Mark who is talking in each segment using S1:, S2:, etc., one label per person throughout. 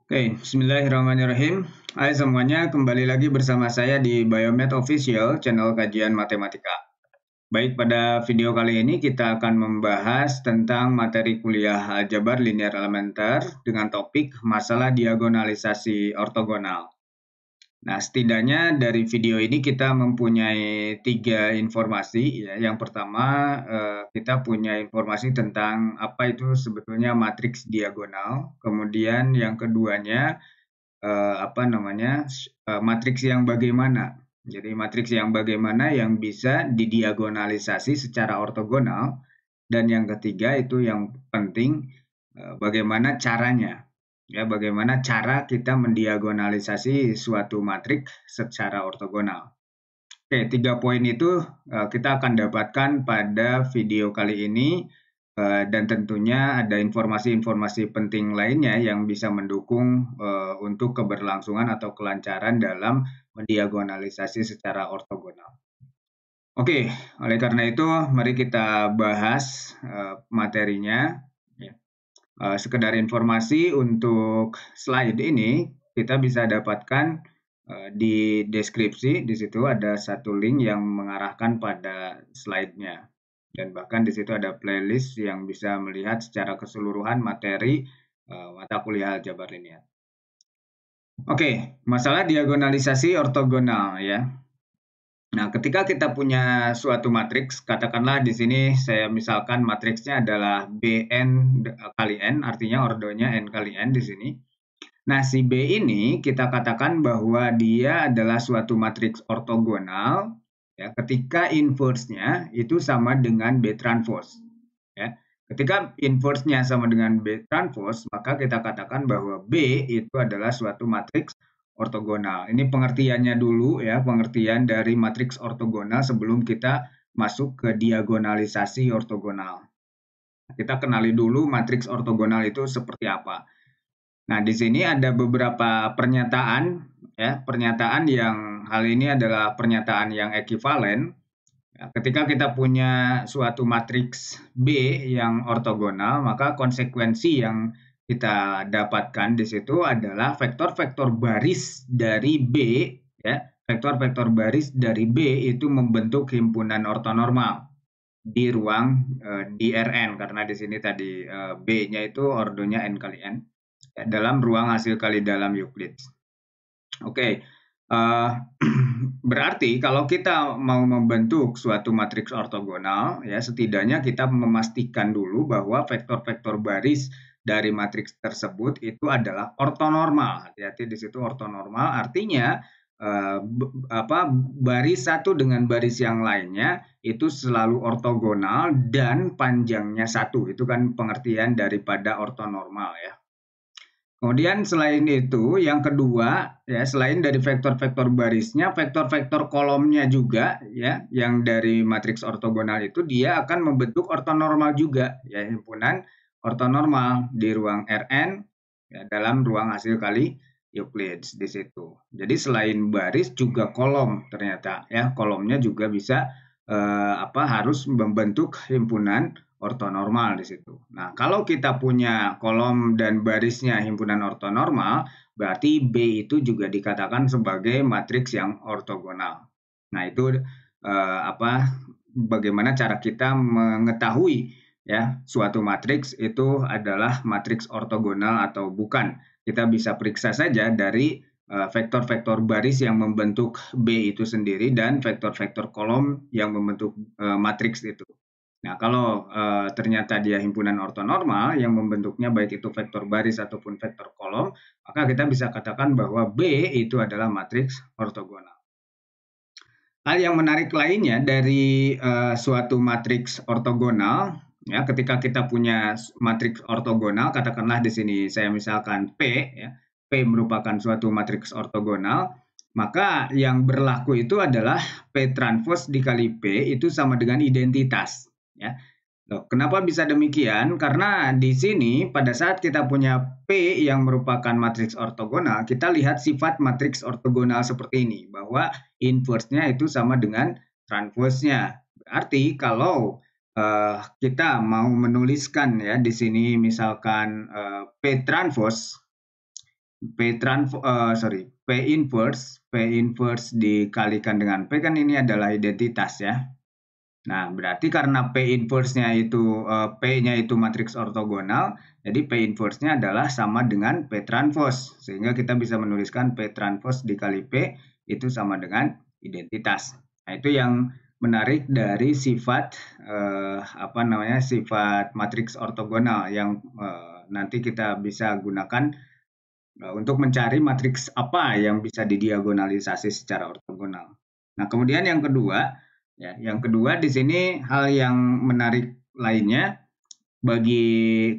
S1: Oke, bismillahirrahmanirrahim. Hai semuanya, kembali lagi bersama saya di Biomed Official, channel kajian matematika. Baik, pada video kali ini kita akan membahas tentang materi kuliah aljabar linear elementer dengan topik masalah diagonalisasi ortogonal. Nah, setidaknya dari video ini kita mempunyai tiga informasi. Ya. Yang pertama, kita punya informasi tentang apa itu sebetulnya matriks diagonal. Kemudian yang keduanya, matriks yang bagaimana. Jadi matriks yang bagaimana yang bisa didiagonalisasi secara ortogonal. Dan yang ketiga itu yang penting, bagaimana caranya. Ya, bagaimana cara kita mendiagonalisasi suatu matriks secara ortogonal. Oke, tiga poin itu kita akan dapatkan pada video kali ini, dan tentunya ada informasi-informasi penting lainnya yang bisa mendukung untuk keberlangsungan atau kelancaran dalam mendiagonalisasi secara ortogonal. Oke, oleh karena itu mari kita bahas materinya. Ya. Sekedar informasi untuk slide ini kita bisa dapatkan di deskripsi. Di situ ada satu link yang mengarahkan pada slide-nya. Dan bahkan di situ ada playlist yang bisa melihat secara keseluruhan materi mata kuliah aljabar linear. Oke, masalah diagonalisasi ortogonal ya. Nah, ketika kita punya suatu matriks, katakanlah di sini saya misalkan matriksnya adalah Bn kali N, artinya ordonya N kali N di sini. Nah, si B ini kita katakan bahwa dia adalah suatu matriks ortogonal ya, ketika inverse-nya itu sama dengan B transpose. Ya. Ketika inverse-nya sama dengan B transpose, maka kita katakan bahwa B itu adalah suatu matriks ortogonal. Ini pengertiannya dulu ya, pengertian dari matriks ortogonal sebelum kita masuk ke diagonalisasi ortogonal. Kita kenali dulu matriks ortogonal itu seperti apa. Nah, di sini ada beberapa pernyataan ya, pernyataan yang hal ini adalah pernyataan yang ekivalen. Ya, ketika kita punya suatu matriks B yang ortogonal, maka konsekuensi yang kita dapatkan di situ adalah vektor-vektor baris dari B, ya, vektor-vektor baris dari B itu membentuk himpunan ortonormal di ruang di Rn, karena di sini tadi B-nya itu ordonya N kali N, ya, dalam ruang hasil kali dalam Euclid. Oke, berarti kalau kita mau membentuk suatu matriks ortogonal, ya setidaknya kita memastikan dulu bahwa vektor-vektor baris dari matriks tersebut itu adalah ortonormal. Hati-hati di situ ortonormal, artinya baris satu dengan baris yang lainnya itu selalu ortogonal dan panjangnya satu. Itu kan pengertian daripada ortonormal ya. Kemudian selain itu, yang kedua, ya selain dari vektor-vektor barisnya, vektor-vektor kolomnya juga, ya, yang dari matriks ortogonal itu dia akan membentuk ortonormal juga, ya himpunan ortonormal di ruang Rn, ya, dalam ruang hasil kali Euclid di situ. Jadi selain baris juga kolom ternyata, ya kolomnya juga bisa harus membentuk himpunan ortonormal di situ. Nah, kalau kita punya kolom dan barisnya himpunan ortonormal, berarti B itu juga dikatakan sebagai matriks yang ortogonal. Nah, itu bagaimana cara kita mengetahui ya suatu matriks itu adalah matriks ortogonal atau bukan. Kita bisa periksa saja dari vektor-vektor baris yang membentuk B itu sendiri dan vektor-vektor kolom yang membentuk matriks itu. Nah, kalau ternyata dia himpunan ortonormal yang membentuknya baik itu vektor baris ataupun vektor kolom, maka kita bisa katakan bahwa B itu adalah matriks ortogonal. Hal yang menarik lainnya dari suatu matriks ortogonal, ya, ketika kita punya matriks ortogonal, katakanlah di sini saya misalkan P, ya, P merupakan suatu matriks ortogonal, maka yang berlaku itu adalah P transpose dikali P itu sama dengan identitas. Ya. Loh, kenapa bisa demikian? Karena di sini pada saat kita punya P yang merupakan matriks ortogonal, kita lihat sifat matriks ortogonal seperti ini, bahwa inverse-nya itu sama dengan transpose-nya. Berarti kalau kita mau menuliskan ya di sini misalkan P transpose, P inverse dikalikan dengan P kan ini adalah identitas ya. Nah, berarti karena P inverse-nya itu P-nya itu matriks ortogonal, jadi P inverse-nya adalah sama dengan P transpose. Sehingga kita bisa menuliskan P transpose dikali P itu sama dengan identitas. Nah, itu yang menarik dari sifat sifat matriks ortogonal yang nanti kita bisa gunakan untuk mencari matriks apa yang bisa didiagonalisasi secara ortogonal. Nah, kemudian yang kedua, di sini hal yang menarik lainnya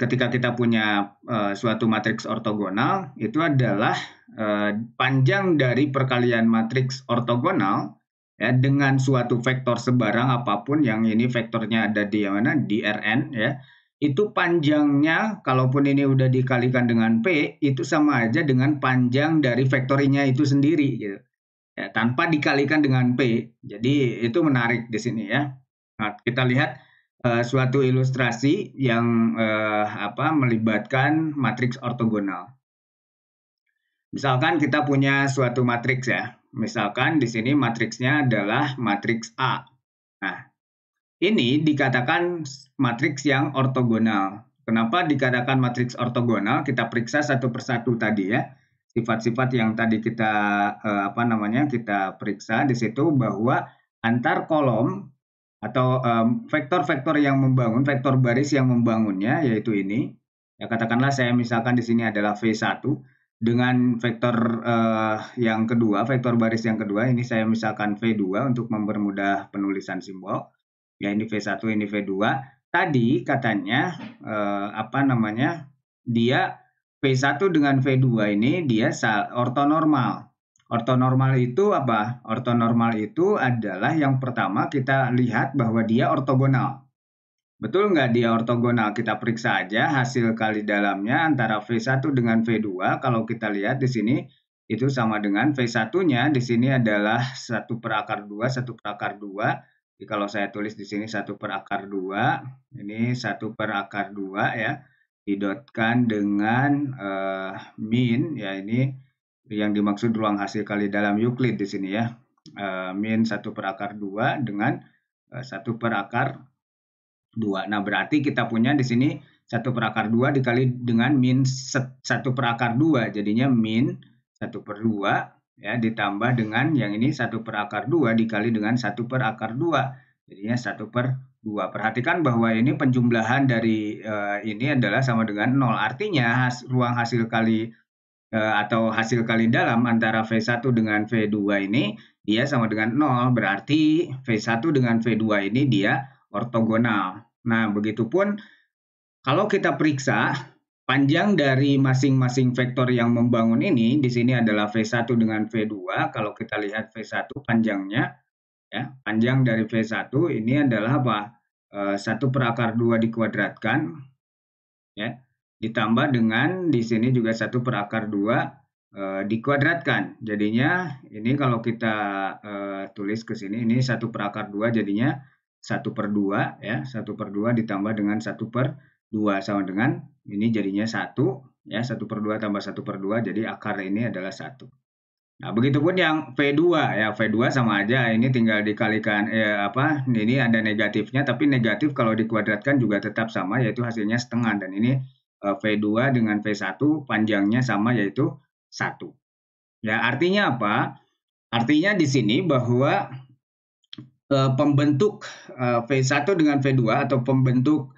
S1: ketika kita punya suatu matriks ortogonal itu adalah panjang dari perkalian matriks ortogonal ya dengan suatu vektor sebarang apapun yang ini vektornya ada di mana di Rn ya. Itu panjangnya kalaupun ini udah dikalikan dengan P itu sama aja dengan panjang dari vektorinya itu sendiri gitu. Ya, tanpa dikalikan dengan P. Jadi itu menarik di sini ya. Nah, kita lihat suatu ilustrasi yang melibatkan matriks ortogonal. Misalkan kita punya suatu matriks ya. Misalkan di sini matriksnya adalah matriks A. Nah, ini dikatakan matriks yang ortogonal. Kenapa dikatakan matriks ortogonal? Kita periksa satu persatu tadi ya. Sifat-sifat yang tadi kita kita periksa di situ bahwa antar kolom atau vektor-vektor yang membangun, vektor baris yang membangunnya yaitu ini. Ya katakanlah saya misalkan di sini adalah V1 dengan vektor yang kedua, vektor baris yang kedua ini saya misalkan V2 untuk mempermudah penulisan simbol. Ya ini V1, ini V2. Tadi katanya dia V1 dengan V2 ini dia ortonormal. Ortonormal itu apa? Ortonormal itu adalah yang pertama kita lihat bahwa dia ortogonal. Betul nggak dia ortogonal? Kita periksa aja hasil kali dalamnya antara V1 dengan V2. Kalau kita lihat di sini itu sama dengan V1-nya di sini adalah 1/2, 1/2. Jadi kalau saya tulis di sini 1/2, ini 1/2 ya, didotkan dengan min, ya ini yang dimaksud ruang hasil kali dalam Euclid di sini ya, min 1/2 dengan 1/2. Nah berarti kita punya di sini 1/2 dikali dengan min 1/2, jadinya min 1/2. Ya, ditambah dengan yang ini 1/2 dikali dengan 1/2. Jadinya 1/2. Perhatikan bahwa ini penjumlahan dari ini adalah sama dengan 0. Artinya ruang hasil kali atau hasil kali dalam antara V1 dengan V2 ini dia sama dengan 0. Berarti V1 dengan V2 ini dia ortogonal. Nah, begitupun kalau kita periksa panjang dari masing-masing vektor yang membangun ini, di sini adalah V1 dengan V2. Kalau kita lihat V1 panjangnya, ya, panjang dari V1 ini adalah apa? 1/2 dikuadratkan, ya, ditambah dengan di sini juga 1/2 dikuadratkan. Jadinya ini kalau kita tulis ke sini, ini 1/2 jadinya 1/2, ya, 1/2 ditambah dengan 1/2 sama dengan ini jadinya 1, ya, 1/2 tambah 1/2 jadi akar ini adalah 1. Nah, begitupun yang V2 ya, V2 sama aja, ini tinggal dikalikan ini ada negatifnya, tapi negatif kalau dikuadratkan juga tetap sama yaitu hasilnya setengah, dan ini V2 dengan V1 panjangnya sama yaitu 1. Ya, artinya apa? Artinya di sini bahwa pembentuk V1 dengan V2 atau pembentuk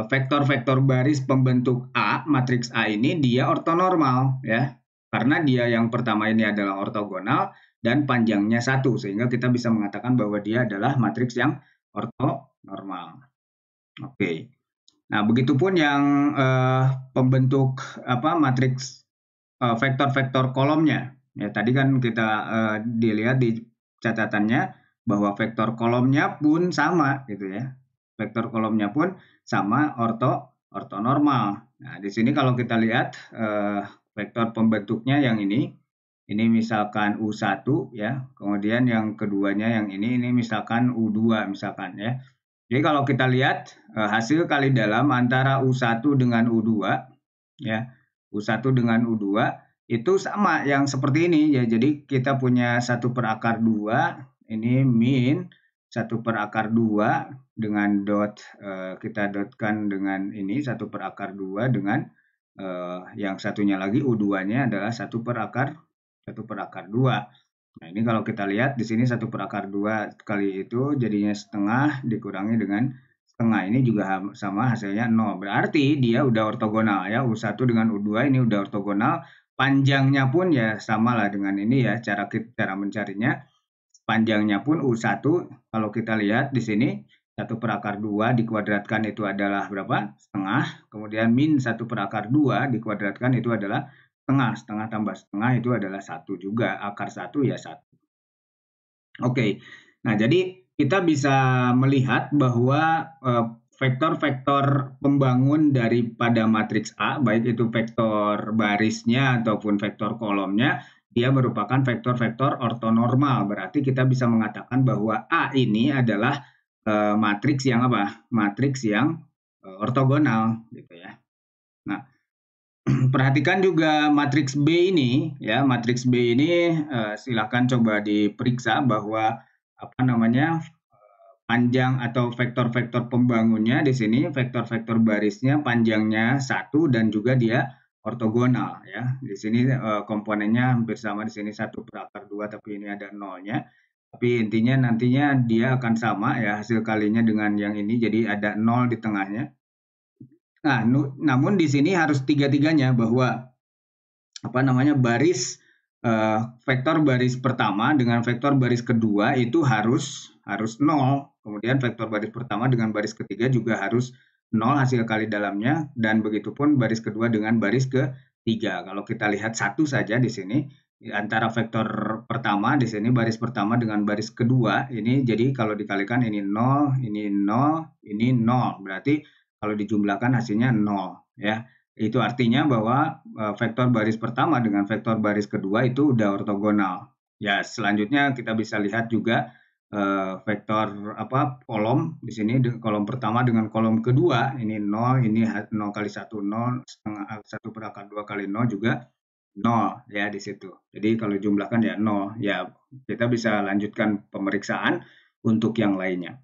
S1: vektor-vektor baris pembentuk A, matriks A ini dia ortonormal ya. Karena dia yang pertama ini adalah ortogonal dan panjangnya 1, sehingga kita bisa mengatakan bahwa dia adalah matriks yang ortonormal. Oke. Nah, begitupun yang pembentuk matriks vektor-vektor kolomnya. Ya, tadi kan kita dilihat di catatannya bahwa vektor kolomnya pun sama gitu ya. Vektor kolomnya pun sama ortonormal. Nah, di sini kalau kita lihat vektor pembentuknya yang ini misalkan U1 ya. Kemudian yang keduanya yang ini misalkan U2 misalkan ya. Jadi kalau kita lihat hasil kali dalam antara U1 dengan U2 ya. U1 dengan U2 itu sama yang seperti ini ya. Jadi kita punya 1/2, ini min 1/2 dengan dot, kita dotkan dengan ini 1/2 dengan yang satunya lagi U2-nya adalah 1/2. Nah, ini kalau kita lihat di sini 1/2 kali itu jadinya setengah dikurangi dengan setengah. Ini juga sama hasilnya 0. Berarti dia udah ortogonal ya. U1 dengan U2 ini udah ortogonal. Panjangnya pun ya sama lah dengan ini ya. Cara mencarinya. Panjangnya pun U1 kalau kita lihat di sini 1/2 dikuadratkan itu adalah berapa? Setengah. Kemudian min 1/2 dikuadratkan itu adalah setengah. Setengah tambah setengah itu adalah 1 juga. Akar 1 ya 1. Oke. Nah, jadi kita bisa melihat bahwa vektor-vektor pembangun daripada matriks A, baik itu vektor barisnya ataupun vektor kolomnya, dia merupakan vektor-vektor ortonormal. Berarti kita bisa mengatakan bahwa A ini adalah matriks yang apa? Matriks yang ortogonal gitu ya. Nah, perhatikan juga matriks B ini ya. Matriks B ini silakan coba diperiksa bahwa apa namanya panjang atau vektor-vektor pembangunnya di sini, vektor-vektor barisnya panjangnya 1 dan juga dia ortogonal ya. Di sini komponennya hampir sama, di sini 1/2 tapi ini ada nolnya. Tapi intinya nantinya dia akan sama ya hasil kalinya dengan yang ini, jadi ada 0 di tengahnya. Nah, namun di sini harus tiga-tiganya bahwa apa namanya vektor baris pertama dengan vektor baris kedua itu harus 0. Kemudian vektor baris pertama dengan baris ketiga juga harus 0 hasil kali dalamnya, dan begitupun baris kedua dengan baris ketiga. Kalau kita lihat satu saja di sini antara vektor pertama di sini baris pertama dengan baris kedua ini, jadi kalau dikalikan ini 0, ini 0, ini 0. Berarti kalau dijumlahkan hasilnya 0 ya. Itu artinya bahwa vektor baris pertama dengan vektor baris kedua itu udah ortogonal. Ya, selanjutnya kita bisa lihat juga vektor kolom di sini, kolom pertama dengan kolom kedua ini 0, ini 0 kali 1 0, setengah 1/2 kali 0 juga 0 ya di situ. Jadi kalau jumlahkan ya 0. Ya, kita bisa lanjutkan pemeriksaan untuk yang lainnya.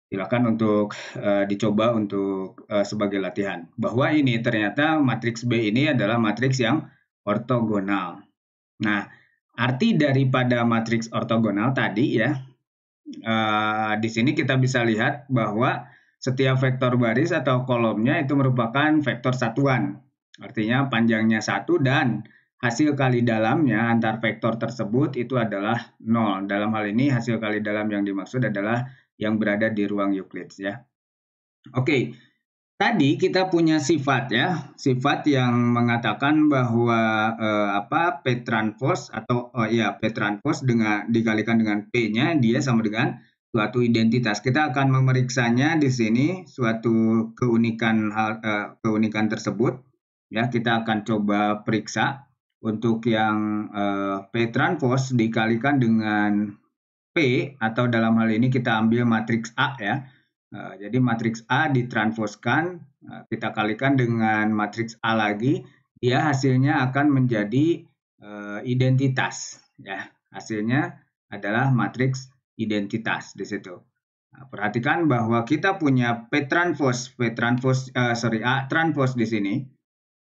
S1: Silakan untuk dicoba untuk sebagai latihan. Bahwa ini ternyata matriks B ini adalah matriks yang ortogonal. Nah, arti daripada matriks ortogonal tadi ya, di sini kita bisa lihat bahwa setiap vektor baris atau kolomnya itu merupakan vektor satuan. Artinya panjangnya 1 dan hasil kali dalamnya antar vektor tersebut itu adalah 0. Dalam hal ini hasil kali dalam yang dimaksud adalah yang berada di ruang Euclides ya. Oke, tadi kita punya sifat ya, sifat yang mengatakan bahwa P transpose atau P transpose dengan dikalikan dengan P-nya dia sama dengan suatu identitas. Kita akan memeriksanya di sini suatu keunikan tersebut ya. Kita akan coba periksa untuk yang P transpose dikalikan dengan P, atau dalam hal ini kita ambil matriks A ya. Jadi matriks A ditranspozkan, kita kalikan dengan matriks A lagi, dia hasilnya akan menjadi identitas ya. Hasilnya adalah matriks identitas di situ. Nah, perhatikan bahwa kita punya A transpose di sini.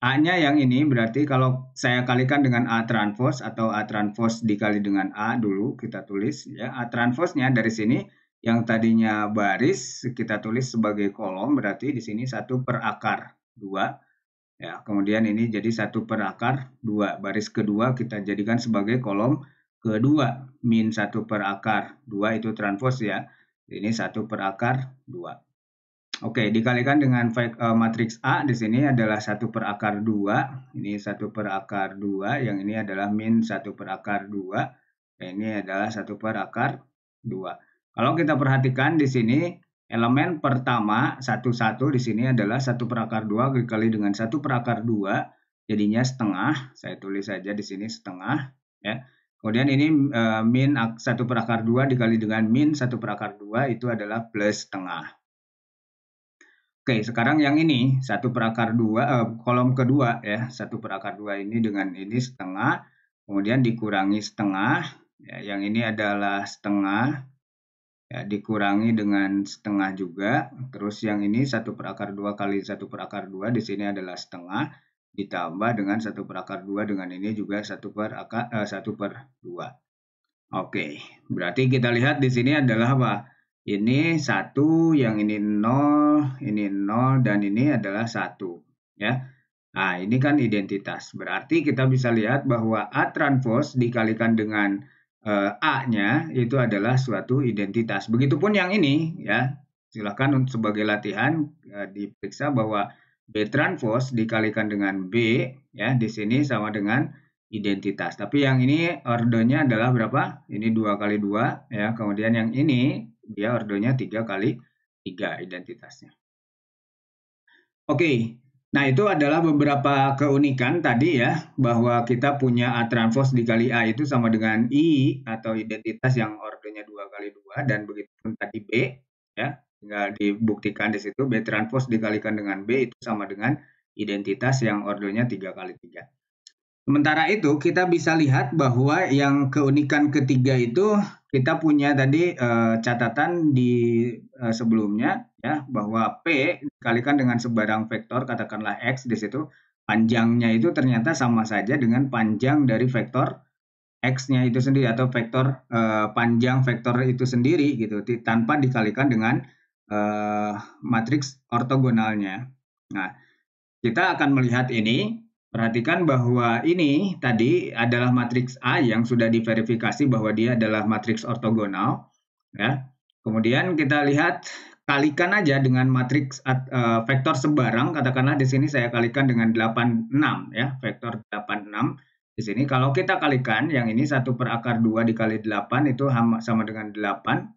S1: A-nya yang ini berarti kalau saya kalikan dengan A transpose atau A transpose dikali dengan A dulu kita tulis ya. A transpose-nya dari sini yang tadinya baris kita tulis sebagai kolom, berarti di sini 1/2 ya. Kemudian ini jadi 1/2. Baris kedua kita jadikan sebagai kolom kedua, min 1/2 itu transpose ya. Ini 1/2. Oke, dikalikan dengan matriks A di sini adalah 1/2. Ini 1/2, yang ini adalah min 1/2. Ini adalah 1/2. Kalau kita perhatikan di sini elemen pertama 11 di sini adalah 1/2 dikali dengan 1/2 jadinya setengah. Saya tulis saja di sini setengah ya. Kemudian ini min 1/2 dikali dengan min 1/2 itu adalah plus setengah. Oke, sekarang yang ini 1/2, kolom kedua ya, 1/2 ini dengan ini setengah, kemudian dikurangi setengah, ya, yang ini adalah setengah, ya, dikurangi dengan setengah juga, terus yang ini 1/2 kali 1/2 di sini adalah setengah, ditambah dengan 1/2 dengan ini juga 1/2. Oke, berarti kita lihat di sini adalah apa? Ini 1, yang ini 0, dan ini adalah 1. Ya. Nah, ini kan identitas. Berarti kita bisa lihat bahwa A transpose dikalikan dengan A-nya itu adalah suatu identitas. Begitupun yang ini, ya. Silakan untuk sebagai latihan diperiksa bahwa B transpose dikalikan dengan B, ya, di sini sama dengan identitas. Tapi yang ini ordonya adalah berapa? Ini 2 kali 2, ya. Kemudian yang ini dia ordonya 3 kali 3 identitasnya. Oke. Nah, itu adalah beberapa keunikan tadi ya, bahwa kita punya A transpose dikali A itu sama dengan I atau identitas yang ordonya 2 kali 2, dan begitupun tadi B, ya. Tinggal dibuktikan di situ B transpose dikalikan dengan B itu sama dengan identitas yang ordonya 3 kali 3. Sementara itu, kita bisa lihat bahwa yang keunikan ketiga itu kita punya tadi catatan di sebelumnya ya, bahwa P dikalikan dengan sebarang vektor katakanlah X di situ, panjangnya itu ternyata sama saja dengan panjang dari vektor X-nya itu sendiri atau vektor panjang vektor itu sendiri gitu, tanpa dikalikan dengan matriks ortogonalnya. Nah, kita akan melihat ini. Perhatikan bahwa ini tadi adalah matriks A yang sudah diverifikasi bahwa dia adalah matriks ortogonal, ya. Kemudian kita lihat, kalikan aja dengan matriks vektor sebarang, katakanlah di sini saya kalikan dengan 86 ya, vektor 86 di sini. Kalau kita kalikan yang ini 1/2 dikali 8 itu sama dengan 8,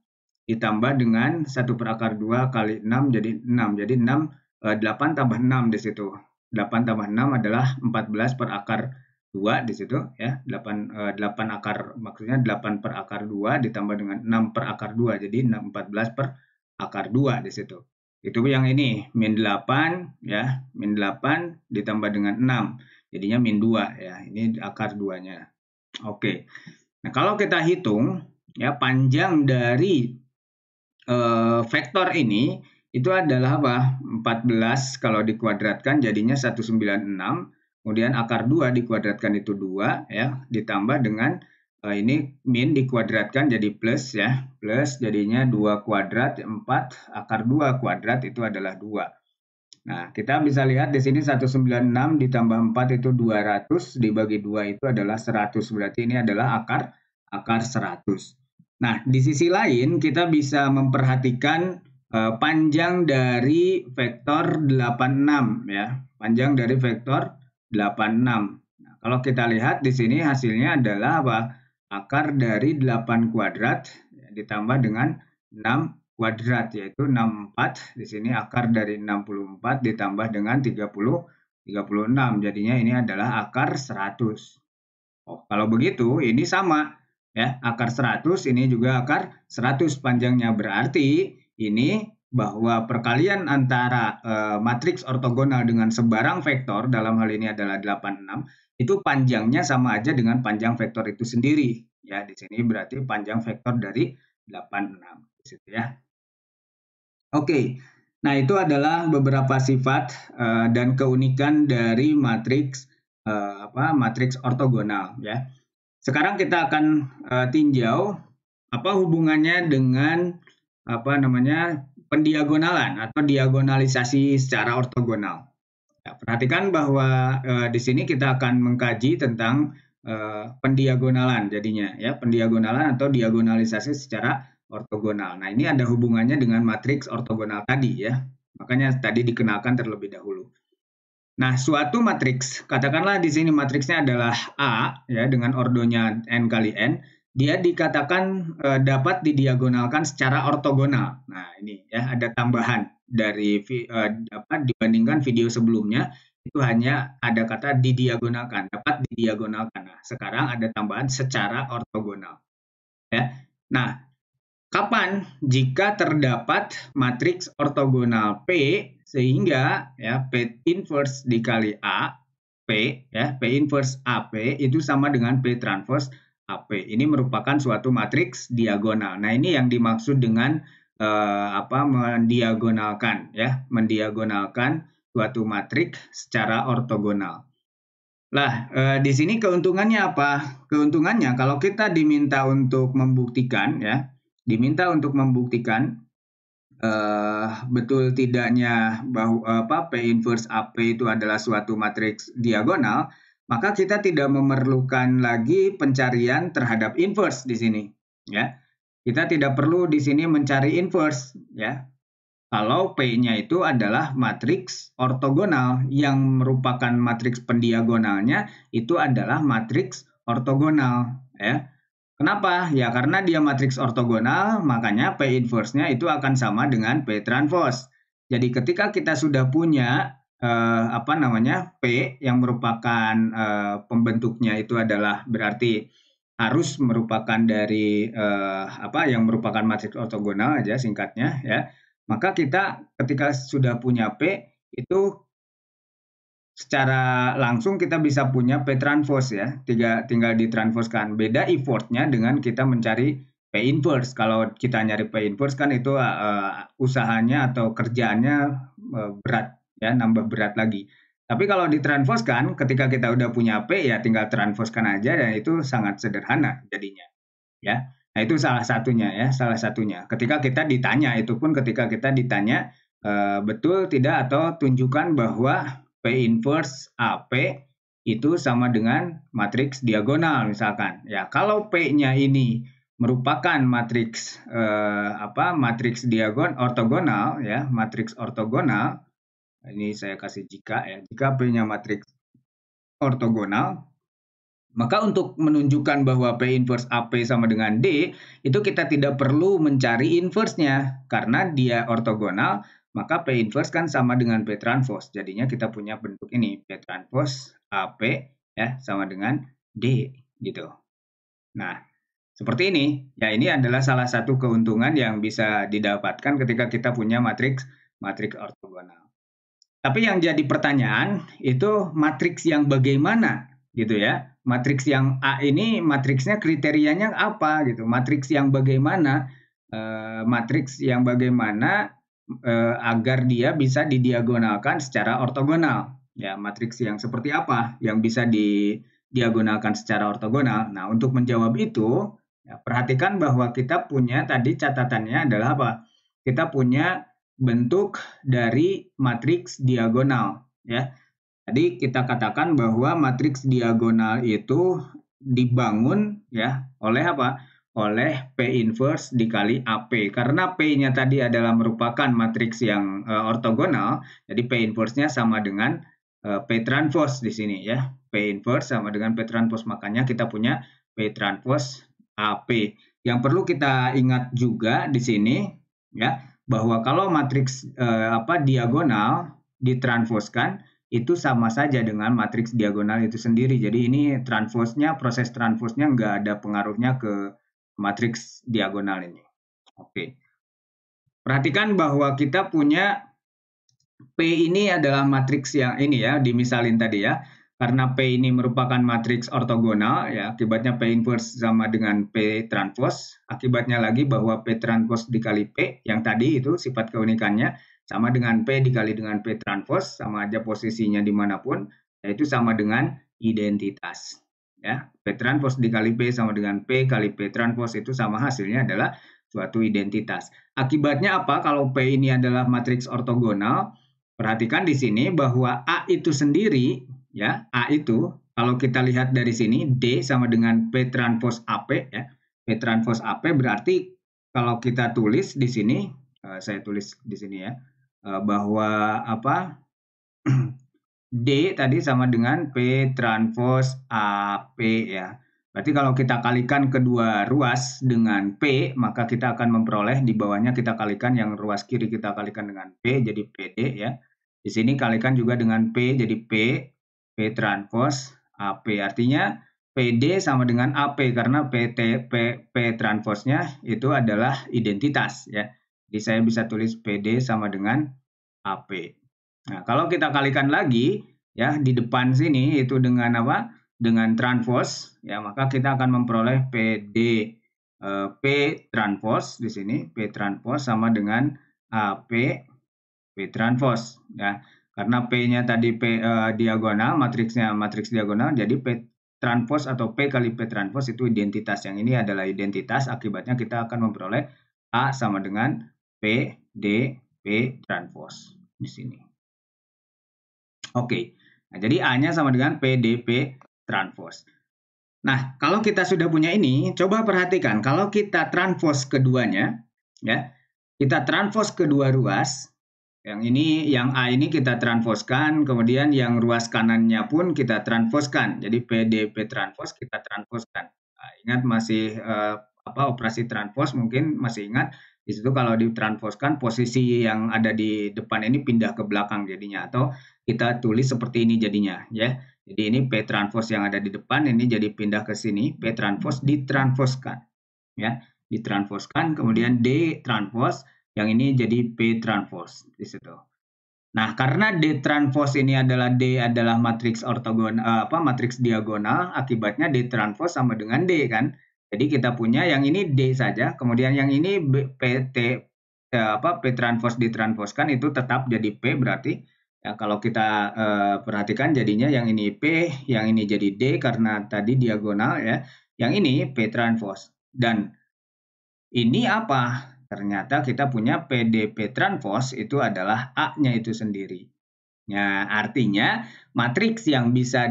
S1: ditambah dengan 1/2 kali 6 jadi 6. Jadi 8 tambah 6 di situ. 8 tambah 6 adalah 14/2 di situ ya. 8 akar, maksudnya 8/2 ditambah dengan 6/2. Jadi 14/2 di situ. Itu yang ini min 8 ya, min 8 ditambah dengan 6. Jadinya min 2 ya. Ini akar 2-nya. Oke. Nah, kalau kita hitung ya panjang dari vektor ini itu adalah apa? 14 kalau dikuadratkan jadinya 196, kemudian akar 2 dikuadratkan itu 2 ya, ditambah dengan ini min dikuadratkan jadi plus ya, plus jadinya 2 kuadrat 4, akar 2 kuadrat itu adalah 2. Nah, kita bisa lihat di sini 196 ditambah 4 itu 200, dibagi 2 itu adalah 100. Berarti ini adalah akar 100. Nah, di sisi lain kita bisa memperhatikan panjang dari vektor 86 ya. Panjang dari vektor 86. Nah, kalau kita lihat di sini hasilnya adalah apa? Akar dari 8 kuadrat ya, ditambah dengan 6 kuadrat yaitu 64. Di sini akar dari 64 ditambah dengan 36. Jadinya ini adalah akar 100. Oh, kalau begitu ini sama ya, akar 100 ini juga akar 100 panjangnya. Berarti ini bahwa perkalian antara matriks ortogonal dengan sebarang vektor, dalam hal ini adalah 86, itu panjangnya sama aja dengan panjang vektor itu sendiri. Ya, di sini berarti panjang vektor dari 86 di situ ya. Oke. Nah, itu adalah beberapa sifat dan keunikan dari matriks matriks ortogonal ya. Sekarang kita akan tinjau apa hubungannya dengan pendiagonalan atau diagonalisasi secara ortogonal. Ya, perhatikan bahwa di sini kita akan mengkaji tentang pendiagonalan jadinya ya, pendiagonalan atau diagonalisasi secara ortogonal. Nah, ini ada hubungannya dengan matriks ortogonal tadi ya. Makanya tadi dikenalkan terlebih dahulu. Nah, suatu matriks, katakanlah di sini matriksnya adalah A ya dengan ordonya n kali n, dia dikatakan dapat didiagonalkan secara ortogonal. Nah, ini ya ada tambahan dari dibandingkan video sebelumnya, itu hanya ada kata didiagonalkan, dapat didiagonalkan. Nah, sekarang ada tambahan secara ortogonal. Ya. Nah, Kapan? Jika terdapat matriks ortogonal P sehingga ya P inverse dikali A P ya P inverse AP itu sama dengan P transpose AP. Ini merupakan suatu matriks diagonal. Nah, ini yang dimaksud dengan mendiagonalkan ya, mendiagonalkan suatu matriks secara ortogonal. Lah, di sini keuntungannya apa? Keuntungannya kalau kita diminta untuk membuktikan ya, diminta untuk membuktikan betul tidaknya bahwa P inverse AP itu adalah suatu matriks diagonal, maka kita tidak memerlukan lagi pencarian terhadap inverse di sini, ya. Kita tidak perlu di sini mencari inverse, ya. Kalau P-nya itu adalah matriks ortogonal yang merupakan matriks pendiagonalnya itu adalah matriks ortogonal, ya. Kenapa? Ya karena dia matriks ortogonal, makanya P inverse-nya itu akan sama dengan P transpose. Jadi ketika kita sudah punya P yang merupakan pembentuknya itu adalah berarti harus merupakan dari yang merupakan matriks ortogonal aja singkatnya ya. Maka kita ketika sudah punya P itu secara langsung kita bisa punya P transpose ya, tinggal ditranspose-kan. Beda effortnya dengan kita mencari P inverse. Kalau kita nyari P inverse kan itu usahanya atau kerjaannya berat ya, nambah berat lagi. Tapi kalau ditranspose-kan, ketika kita udah punya P ya tinggal transpose-kan aja dan itu sangat sederhana jadinya ya. Nah, itu salah satunya ya, salah satunya. Ketika kita ditanya, itu pun ketika kita ditanya betul tidak atau tunjukkan bahwa P inverse AP itu sama dengan matriks diagonal misalkan. Ya, kalau P-nya ini merupakan matriks matriks ortogonal ya, matriks ortogonal. Ini saya kasih jika ya. Jika P-nya matriks ortogonal, maka untuk menunjukkan bahwa P inverse AP sama dengan D, itu kita tidak perlu mencari inverse-nya. Karena dia ortogonal, maka P inverse kan sama dengan P transpose. Jadinya kita punya bentuk ini, P transpose AP ya sama dengan D gitu. Nah, seperti ini. Ya, ini adalah salah satu keuntungan yang bisa didapatkan ketika kita punya matriks ortogonal. Tapi yang jadi pertanyaan itu matriks yang bagaimana gitu ya. Matriks yang A ini matriksnya kriterianya apa gitu. Matriks yang bagaimana agar dia bisa didiagonalkan secara ortogonal. Ya, matriks yang seperti apa yang bisa didiagonalkan secara ortogonal. Nah, untuk menjawab itu, ya, perhatikan bahwa kita punya tadi catatannya adalah apa? Kita punya bentuk dari matriks diagonal ya. Tadi kita katakan bahwa matriks diagonal itu dibangun ya oleh apa? Oleh P inverse dikali AP. Karena P-nya tadi adalah merupakan matriks yang ortogonal, jadi P inverse-nya sama dengan P transpose di sini ya. P inverse sama dengan P transpose, makanya kita punya P transpose AP. Yang perlu kita ingat juga di sini ya, bahwa kalau matriks diagonal ditranspose-kan itu sama saja dengan matriks diagonal itu sendiri. Jadi ini proses transpose-nya nggak ada pengaruhnya ke matriks diagonal ini. Oke. Perhatikan bahwa kita punya P ini adalah matriks yang ini ya, dimisalin tadi ya. Karena P ini merupakan matriks ortogonal, ya, akibatnya P inverse sama dengan P transpose. Akibatnya lagi bahwa P transpose dikali P, yang tadi itu sifat keunikannya, sama dengan P dikali dengan P transpose, sama aja posisinya dimanapun, yaitu sama dengan identitas. Ya, P transpose dikali P sama dengan P kali P transpose itu sama, hasilnya adalah suatu identitas. Akibatnya apa kalau P ini adalah matriks ortogonal? Perhatikan di sini bahwa A itu sendiri, ya, A itu kalau kita lihat dari sini D sama dengan P transpose AP ya. P transpose AP berarti kalau kita tulis di sini, saya tulis di sini ya, bahwa apa? D tadi sama dengan P transpose AP ya. Berarti kalau kita kalikan kedua ruas dengan P, maka kita akan memperoleh di bawahnya kita kalikan yang ruas kiri kita kalikan dengan P jadi PD ya. Di sini kalikan juga dengan P jadi P transpose AP. Artinya PD sama dengan AP karena P transposnya itu adalah identitas ya. Jadi saya bisa tulis PD sama dengan AP. Nah, kalau kita kalikan lagi ya di depan sini itu dengan apa? Dengan transpose ya, maka kita akan memperoleh PD P transpose di sini P transpose sama dengan AP P transpose ya. Karena P-nya tadi P diagonal, matriksnya matriks diagonal, jadi P transpose atau P kali P transpose itu identitas. Yang ini adalah identitas, akibatnya kita akan memperoleh A sama dengan P D P transpose di sini. Oke, nah, jadi A-nya sama dengan P D P transpose. Nah, kalau kita sudah punya ini, coba perhatikan kalau kita transpose keduanya, ya, kita transpose kedua ruas. Yang ini, yang A ini kita transposkan, kemudian yang ruas kanannya pun kita transposkan. Jadi PDP transpose kita transposkan. Nah, ingat masih operasi transpose mungkin masih ingat. Di situ kalau ditransposkan posisi yang ada di depan ini pindah ke belakang jadinya, atau kita tulis seperti ini jadinya ya. Jadi ini P transpose yang ada di depan ini jadi pindah ke sini, P transpose ditransposkan ya. Ditransposkan, kemudian D transpose yang ini jadi P transpose di situ. Nah, karena D transpose ini adalah D adalah matriks ortogonal matriks diagonal, akibatnya D transpose sama dengan D kan. Jadi kita punya yang ini D saja, kemudian yang ini P transpose ditranspose-kan itu tetap jadi P berarti. Ya, kalau kita perhatikan jadinya yang ini P, yang ini jadi D karena tadi diagonal ya. Yang ini P transpose. Dan ini apa? Ternyata kita punya PDP transpose itu adalah A-nya itu sendiri. Nah, artinya matriks yang bisa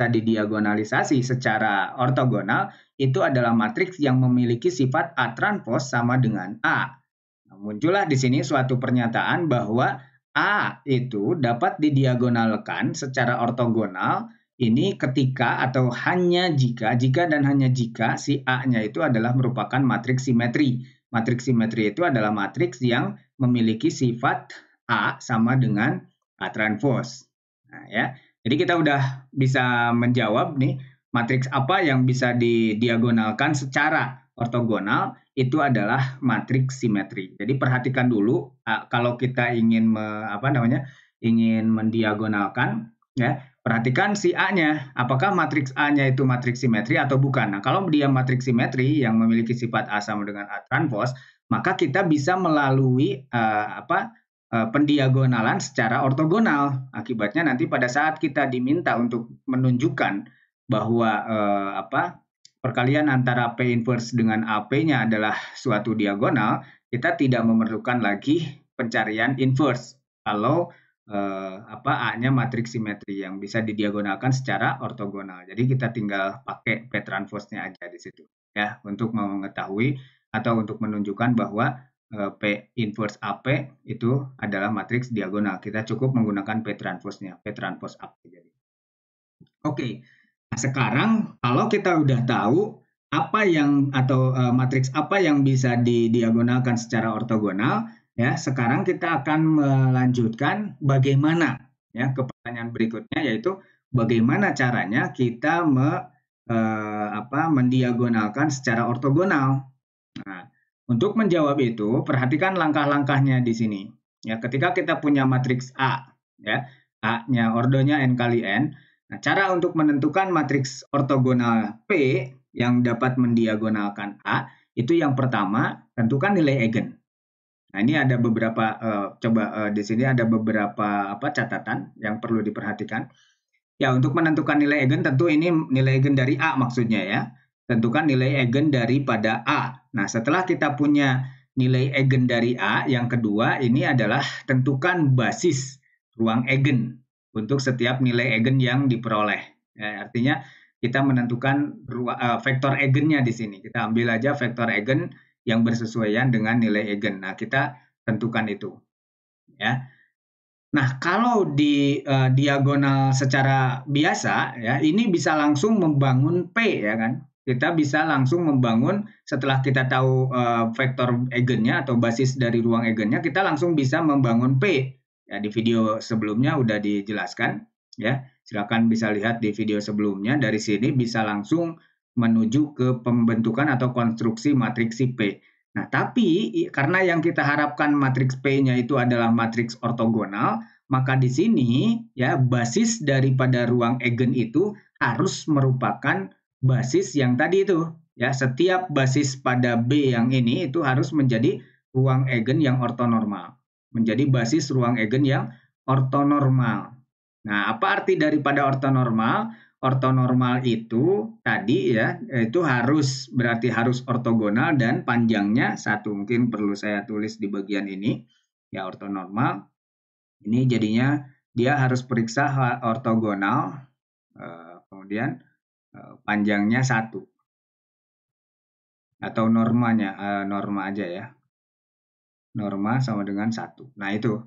S1: didiagonalisasi secara ortogonal itu adalah matriks yang memiliki sifat A transpose sama dengan A. Nah, muncullah di sini suatu pernyataan bahwa A itu dapat didiagonalkan secara ortogonal ini ketika atau hanya jika dan hanya jika si A-nya itu adalah merupakan matriks simetri. Matriks simetri itu adalah matriks yang memiliki sifat A sama dengan A transpose. Nah, ya. Jadi kita udah bisa menjawab nih matriks apa yang bisa didiagonalkan secara ortogonal itu adalah matriks simetri. Jadi perhatikan dulu kalau kita ingin ingin mendiagonalkan ya, perhatikan si A-nya, apakah matriks A-nya itu matriks simetri atau bukan. Nah, kalau dia matriks simetri yang memiliki sifat A sama dengan A transpose, maka kita bisa melalui pendiagonalan secara ortogonal. Akibatnya nanti pada saat kita diminta untuk menunjukkan bahwa perkalian antara P inverse dengan AP-nya adalah suatu diagonal, kita tidak memerlukan lagi pencarian inverse. Kalau A-nya matriks simetri yang bisa didiagonalkan secara ortogonal. Jadi kita tinggal pakai P transpose-nya aja di situ ya untuk mengetahui atau untuk menunjukkan bahwa P inverse AP itu adalah matriks diagonal. Kita cukup menggunakan P transpose-nya, P transpose AP jadi. Oke. Nah, sekarang kalau kita udah tahu apa yang atau matriks apa yang bisa didiagonalkan secara ortogonal, ya, sekarang kita akan melanjutkan bagaimana ya ke pertanyaan berikutnya, yaitu bagaimana caranya kita mendiagonalkan secara ortogonal. Nah, untuk menjawab itu perhatikan langkah-langkahnya di sini. Ya, ketika kita punya matriks A, ya, A-nya ordonya n kali n. Nah, cara untuk menentukan matriks ortogonal P yang dapat mendiagonalkan A itu yang pertama tentukan nilai eigen. Nah, ini ada beberapa di sini ada beberapa catatan yang perlu diperhatikan. Ya, untuk menentukan nilai eigen tentu ini nilai eigen dari A maksudnya ya. Tentukan nilai eigen daripada A. Nah, setelah kita punya nilai eigen dari A, yang kedua ini adalah tentukan basis ruang eigen untuk setiap nilai eigen yang diperoleh. Ya, artinya kita menentukan vektor eigennya di sini. Kita ambil aja vektor eigen yang bersesuaian dengan nilai eigen. Nah, kita tentukan itu. Ya. Nah, kalau di diagonal secara biasa, ya, ini bisa langsung membangun P, ya kan? Kita bisa langsung membangun setelah kita tahu vektor eigennya atau basis dari ruang eigennya, kita langsung bisa membangun P. Ya, di video sebelumnya udah dijelaskan, ya. Silakan bisa lihat di video sebelumnya. Dari sini bisa langsung menuju ke pembentukan atau konstruksi matriks si P. Nah, tapi karena yang kita harapkan matriks P-nya itu adalah matriks ortogonal, maka di sini ya basis daripada ruang eigen itu harus merupakan basis yang tadi itu. Ya, setiap basis pada B yang ini itu harus menjadi ruang eigen yang ortonormal. Menjadi basis ruang eigen yang ortonormal. Nah, apa arti daripada ortonormal? Ortonormal itu tadi ya, itu berarti harus ortogonal dan panjangnya satu. Mungkin perlu saya tulis di bagian ini. Ya, ortonormal. Ini jadinya dia harus periksa ortogonal, kemudian panjangnya satu. Atau normanya, norma aja ya. Norma sama dengan satu. Nah, itu.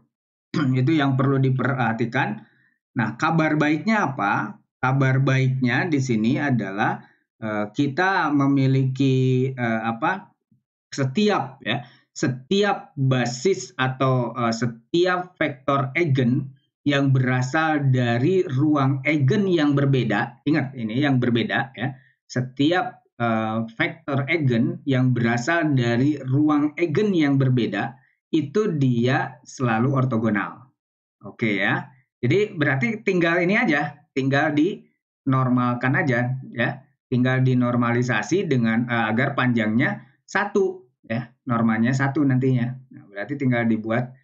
S1: Itu yang perlu diperhatikan. Nah, kabar baiknya apa? Kabar baiknya di sini adalah kita memiliki setiap basis atau setiap vektor eigen yang berasal dari ruang eigen yang berbeda. Ingat ini yang berbeda ya. Setiap vektor eigen yang berasal dari ruang eigen yang berbeda itu dia selalu ortogonal. Oke ya. Jadi berarti tinggal ini aja, tinggal dinormalkan aja ya. Tinggal dinormalisasi dengan agar panjangnya satu ya, normanya satu nantinya. Nah, berarti tinggal dibuat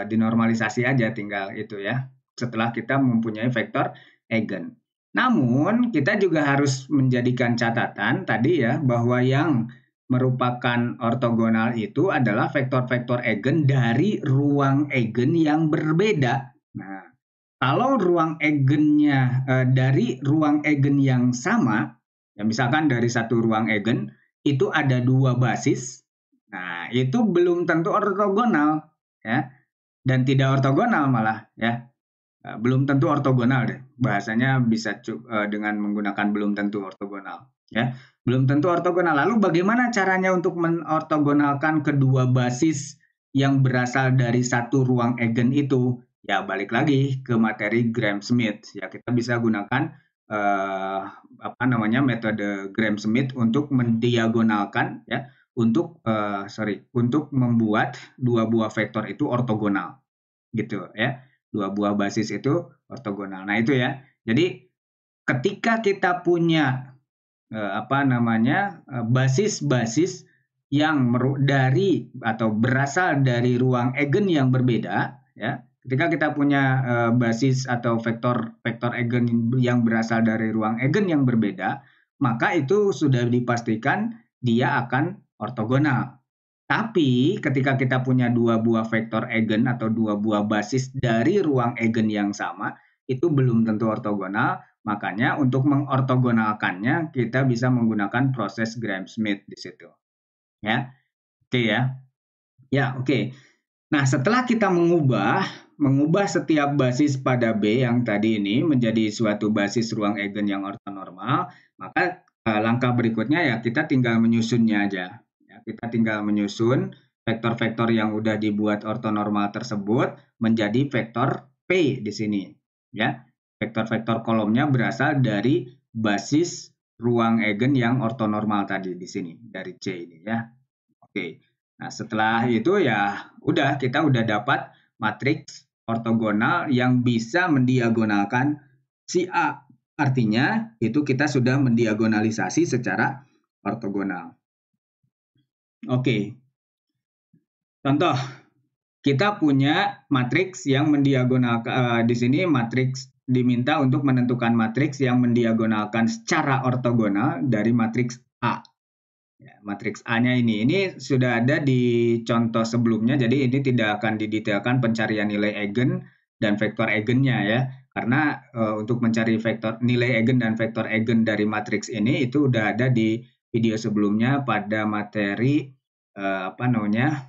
S1: dinormalisasi aja tinggal itu ya. Setelah kita mempunyai vektor eigen. Namun kita juga harus menjadikan catatan tadi ya bahwa yang merupakan ortogonal itu adalah vektor-vektor eigen dari ruang eigen yang berbeda. Nah, kalau ruang eigennya dari ruang eigen yang sama, ya misalkan dari satu ruang eigen itu ada dua basis, nah itu belum tentu ortogonal, ya, dan tidak ortogonal malah, ya, belum tentu ortogonal deh. Bahasanya bisa dengan menggunakan belum tentu ortogonal, ya, belum tentu ortogonal. Lalu bagaimana caranya untuk menortogonalkan kedua basis yang berasal dari satu ruang eigen itu? Ya balik lagi ke materi Gram-Schmidt. Ya kita bisa gunakan metode Gram-Schmidt untuk mendiagonalkan ya untuk membuat dua buah vektor itu ortogonal gitu ya. Dua buah basis itu ortogonal. Nah, itu ya. Jadi ketika kita punya basis-basis yang dari atau berasal dari ruang eigen yang berbeda ya. Ketika kita punya basis atau vektor eigen yang berasal dari ruang eigen yang berbeda, maka itu sudah dipastikan dia akan ortogonal. Tapi ketika kita punya dua buah vektor eigen atau dua buah basis dari ruang eigen yang sama, itu belum tentu ortogonal. Makanya untuk mengortogonalkannya kita bisa menggunakan proses Gram-Schmidt di situ. Ya, oke ya. Ya, oke. Nah, setelah kita mengubah setiap basis pada B yang tadi ini menjadi suatu basis ruang eigen yang ortonormal, maka langkah berikutnya ya kita tinggal menyusunnya aja. Ya, kita tinggal menyusun vektor-vektor yang udah dibuat ortonormal tersebut menjadi vektor P di sini. Ya, vektor-vektor kolomnya berasal dari basis ruang eigen yang ortonormal tadi di sini dari C ini ya. Oke. Nah, setelah itu ya kita udah dapat matriks ortogonal yang bisa mendiagonalkan si A. Artinya itu kita sudah mendiagonalisasi secara ortogonal. Oke. Contoh, kita punya matriks yang mendiagonalkan di sini matriks diminta untuk menentukan matriks yang mendiagonalkan secara ortogonal dari matriks A. Ya, matriks A-nya ini sudah ada di contoh sebelumnya, jadi ini tidak akan didetailkan pencarian nilai eigen dan vektor eigennya ya. Karena untuk mencari vektor nilai eigen dan vektor eigen dari matriks ini itu udah ada di video sebelumnya pada materi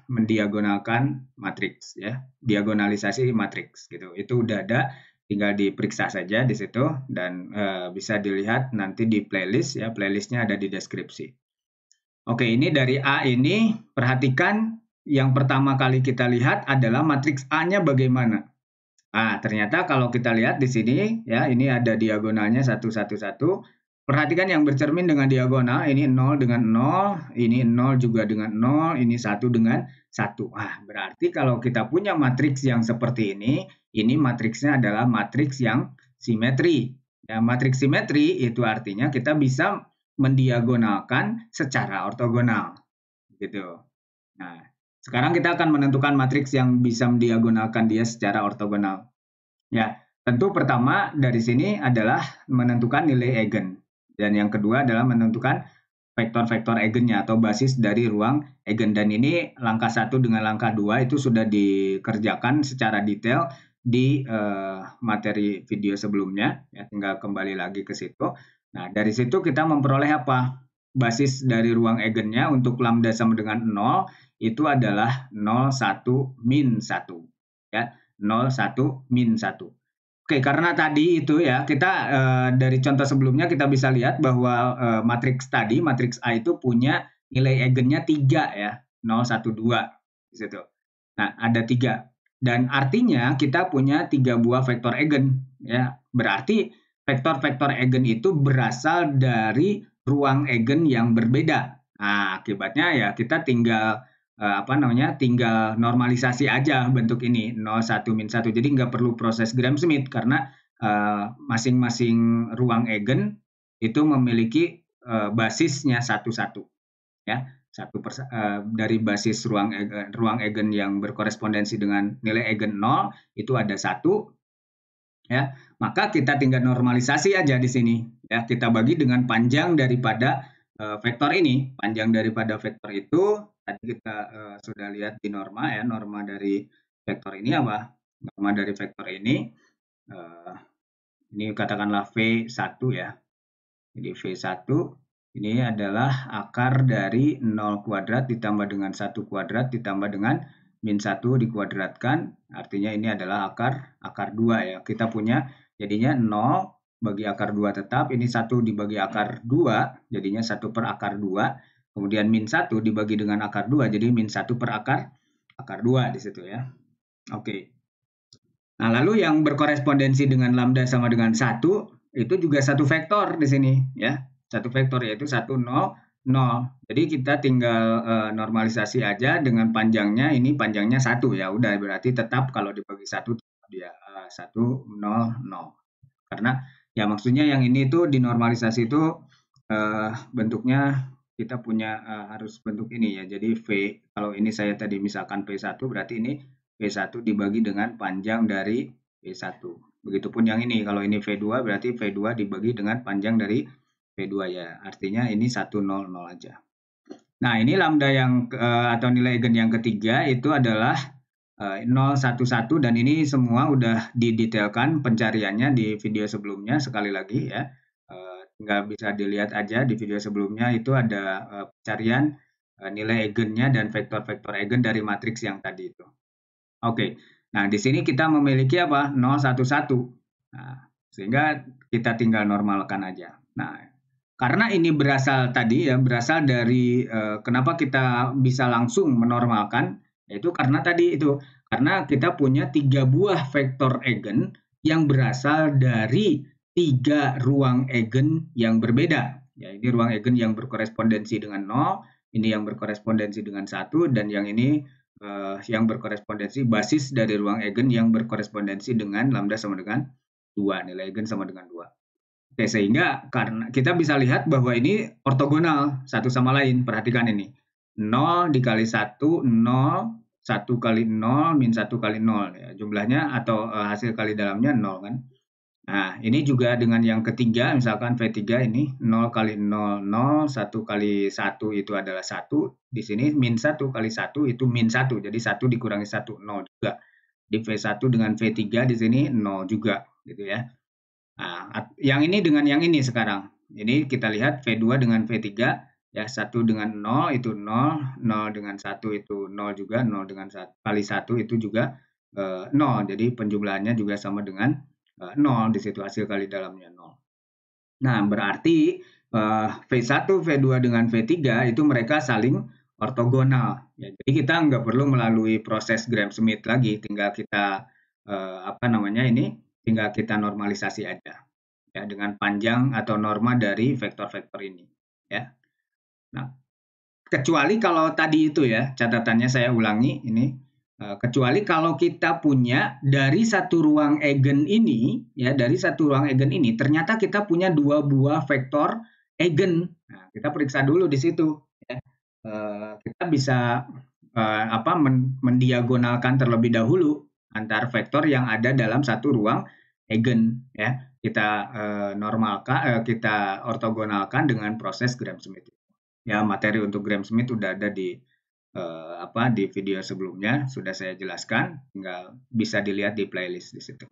S1: mendiagonalkan matriks ya, diagonalisasi matriks gitu. Itu udah ada, tinggal diperiksa saja di situ dan bisa dilihat nanti di playlist ya, playlistnya ada di deskripsi. Oke, ini dari A ini, perhatikan yang pertama kali kita lihat adalah matriks A-nya bagaimana. Ternyata kalau kita lihat di sini ya, ini ada diagonalnya 1, 1, 1. Perhatikan yang bercermin dengan diagonal, ini 0 dengan 0, ini 0 juga dengan 0, ini 1 dengan 1. Berarti kalau kita punya matriks yang seperti ini matriksnya adalah matriks yang simetri. Ya, matriks simetri itu artinya kita bisa mendiagonalkan secara ortogonal, gitu. Nah, sekarang kita akan menentukan matriks yang bisa mendiagonalkan dia secara ortogonal. Ya, tentu pertama dari sini adalah menentukan nilai eigen. Dan yang kedua adalah menentukan vektor-vektor eigennya atau basis dari ruang eigen. Dan ini langkah 1 dengan langkah 2 itu sudah dikerjakan secara detail di materi video sebelumnya. Ya, tinggal kembali lagi ke situ. Nah, dari situ kita memperoleh apa? Basis dari ruang eigennya untuk lambda sama dengan 0 itu adalah 0, 1, min 1. Ya, 0, 1, min 1. Oke, karena tadi itu ya, kita dari contoh sebelumnya kita bisa lihat bahwa matriks tadi, matriks A itu punya nilai eigennya 3 ya, 0, 1, 2 di situ. Nah, ada 3. Dan artinya kita punya 3 buah vektor eigen ya. Berarti vektor-vektor eigen itu berasal dari ruang eigen yang berbeda. Nah, akibatnya ya kita tinggal tinggal normalisasi aja bentuk ini 0, 1, min 1. Jadi nggak perlu proses Gram-Schmidt karena masing-masing ruang eigen itu memiliki basisnya satu-satu ya. Dari basis ruang eigen yang berkorespondensi dengan nilai eigen 0 itu ada 1 ya. Maka kita tinggal normalisasi aja di sini ya. Kita bagi dengan panjang daripada vektor ini. Panjang daripada vektor itu tadi kita sudah lihat di norma ya. Norma dari vektor ini apa? Norma dari vektor ini katakanlah V1 ya. Jadi V1 ini adalah akar dari 0 kuadrat ditambah dengan 1 kuadrat ditambah dengan min 1 dikuadratkan. Artinya ini adalah akar 2 ya. Kita punya jadinya 0 bagi akar 2 tetap. Ini 1 dibagi akar 2 jadinya 1 per akar 2. Kemudian min 1 dibagi dengan akar 2 jadi min 1 per akar 2 di situ ya. Oke. Nah, lalu yang berkorespondensi dengan lambda sama dengan 1 itu juga satu vektor di sini ya. Satu vektor yaitu 1, 0, 0. Jadi kita tinggal normalisasi aja dengan panjangnya, ini panjangnya 1 ya. Udah berarti tetap kalau dibagi 1 dia 1, 0, 0. Karena ya maksudnya yang ini tuh dinormalisasi itu bentuknya kita punya harus bentuk ini ya. Jadi V, kalau ini saya tadi misalkan V1 berarti ini V1 dibagi dengan panjang dari V1. Begitupun yang ini, kalau ini V2 berarti V2 dibagi dengan panjang dari V2 ya. Artinya ini 1, 0, 0 aja. Nah, ini lambda yang atau nilai eigen yang ketiga itu adalah 0, 1, 1 dan ini semua udah didetailkan pencariannya di video sebelumnya sekali lagi ya. Tinggal bisa dilihat aja di video sebelumnya itu ada pencarian nilai eigennya dan vektor-vektor eigen dari matriks yang tadi itu. Oke. Nah, di sini kita memiliki apa? 0, 1, 1. Nah, sehingga kita tinggal normalkan aja. Nah, karena ini berasal tadi ya, berasal dari kenapa kita bisa langsung menormalkan, yaitu karena tadi itu, karena kita punya 3 buah vektor eigen yang berasal dari 3 ruang eigen yang berbeda. Ya, ini ruang eigen yang berkorespondensi dengan 0, ini yang berkorespondensi dengan 1, dan yang ini yang berkorespondensi basis dari ruang eigen yang berkorespondensi dengan lambda sama dengan 2, nilai eigen sama dengan 2. Oke, sehingga karena kita bisa lihat bahwa ini ortogonal satu sama lain. Perhatikan ini. 0 dikali 1, 0, 1 kali 0, min 1 kali 0. Ya, jumlahnya atau hasil kali dalamnya 0 kan. Nah, ini juga dengan yang ketiga, misalkan V3 ini 0 kali 0, 0, 1 kali 1 itu adalah 1. Di sini min 1 kali 1 itu min 1. Jadi 1 dikurangi 1, 0 juga. Di V1 dengan V3 di sini 0 juga gitu ya. Nah, yang ini dengan yang ini sekarang. Ini kita lihat V2 dengan V3 ya, 1 dengan 0 itu 0, 0 dengan 1 itu 0 juga, 0 dengan kali 1 itu juga 0. Jadi penjumlahannya juga sama dengan 0 di situ, hasil kali dalamnya 0. Nah, berarti V1, V2 dengan V3 itu mereka saling ortogonal. Ya, jadi kita nggak perlu melalui proses Gram-Schmidt lagi, tinggal kita apa namanya ini, tinggal kita normalisasi aja ya dengan panjang atau norma dari vektor-vektor ini ya. Nah, kecuali kalau tadi itu ya, catatannya saya ulangi ini, kecuali kalau kita punya dari satu ruang eigen ini ya, dari satu ruang eigen ini ternyata kita punya dua buah vektor eigen. Nah, kita periksa dulu di situ ya. Kita bisa apa mendiagonalkan terlebih dahulu antar vektor yang ada dalam satu ruang eigen ya. Kita normalkan, kita ortogonalkan dengan proses Gram-Schmidt. Ya, materi untuk Gram-Schmidt udah ada di apa di video sebelumnya sudah saya jelaskan, tinggal bisa dilihat di playlist di situ.